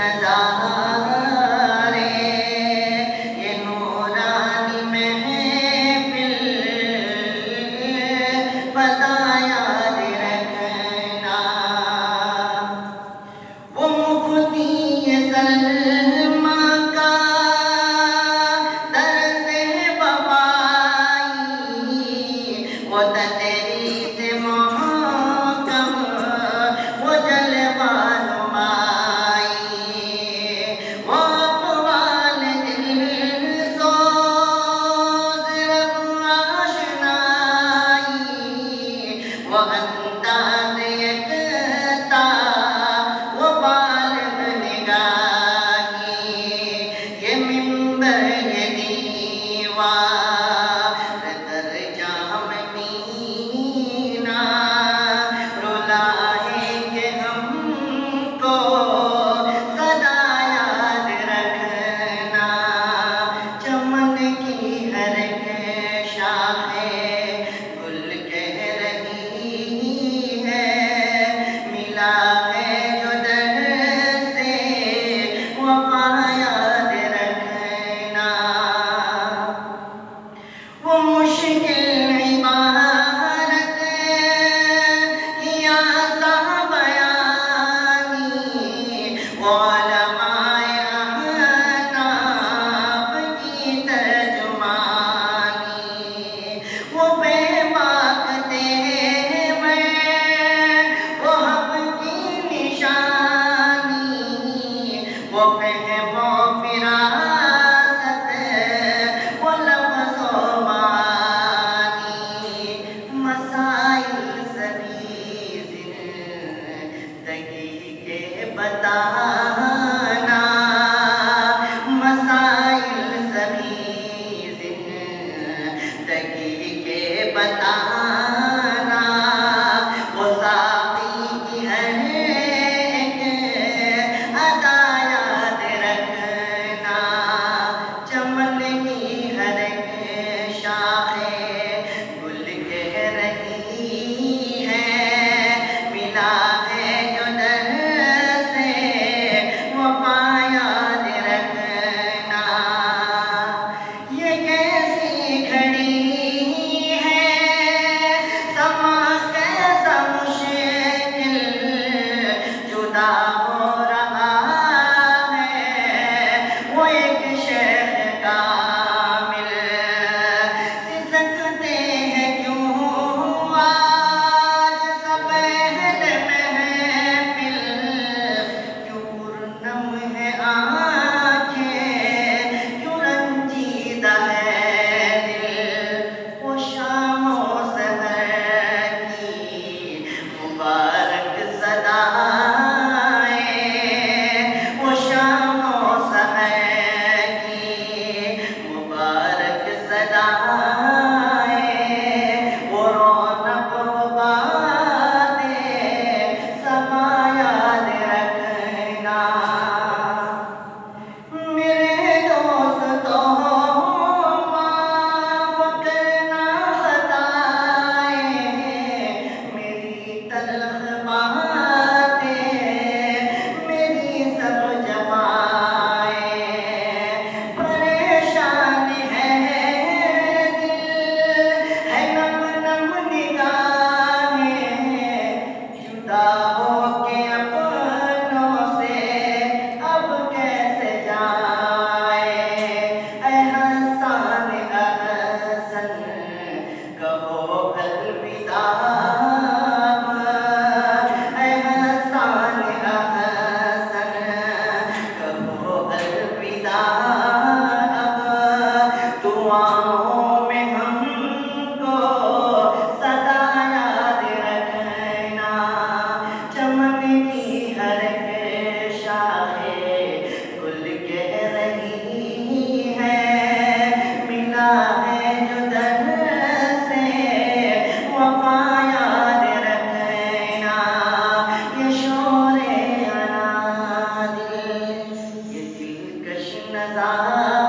नजारे, ये नूरानी महफिल पता याद रखना। वो मुफ्ती सलमा का दर्द बवाई, वो तदरीस मोहकम, वो जलवा नुमाई, वो अक़वाल दिलसोज़ रब आशनाई, वो अंदाज़ यकता, वो बालिग़ निगाही, ये मिंबर ये दीवार दर जाम मीना, रुलाएंगे हमको सदा याद रखना। चमन की हर एक शाखें गुल कह रही है, मिला है जो दर से वफ़ा याद रखना। वो मुश्किल इबारत किया सा बयानी, वो उलमाए अहनाफ की तर्जुमानी, वो बेबाक तेवर, वो हक़ की निशानी, वो फ़हमो फ़िरासत, वो लफ्ज़ो मानी, मसाइल सभी ज़िंदगी के बताना, मसाइल सभी ज़िंदगी के बताना। वो साक़ी की हर एक अदा याद रखना। चमन की हर एक शाखें गुल कह रही है, मिला है जो दर से वफ़ा याद रखना। ये कैसी घड़ी है, समा कैसा मुश्किल, जुदा हो रहा है वो एक शेख कामिल। सिसकते हैं क्यों आज सब अहले महफिल, क्यों पुरनम है आँखें, क्यों रंजीदा है दिल। वो शामो सहर की मुबारक सदाएं, वो शामो सहर की मुबारक सदाएं, वो रौनक बातें समा याद रखना। मेरे दोस्तों माफ़ करना खताएं, मेरी तल्ख़ बातें, मेरी सब जफ़ाएं, परेशान है दिल, है नम नम निगाहें, जुदा होके अपनों से अब कैसे जाए। ऐ हसन अहसन कहो अलविदा, ऐ हसन अहसन कहो अलविदा। अब दुआओं में हमको सदा याद रखना। चमन की हर एक शाखें गुल कह रही है, मिला है जो दर से वफ़ा याद रखना। ये शोरे अनादिल, ये दिलकश नज़ारे,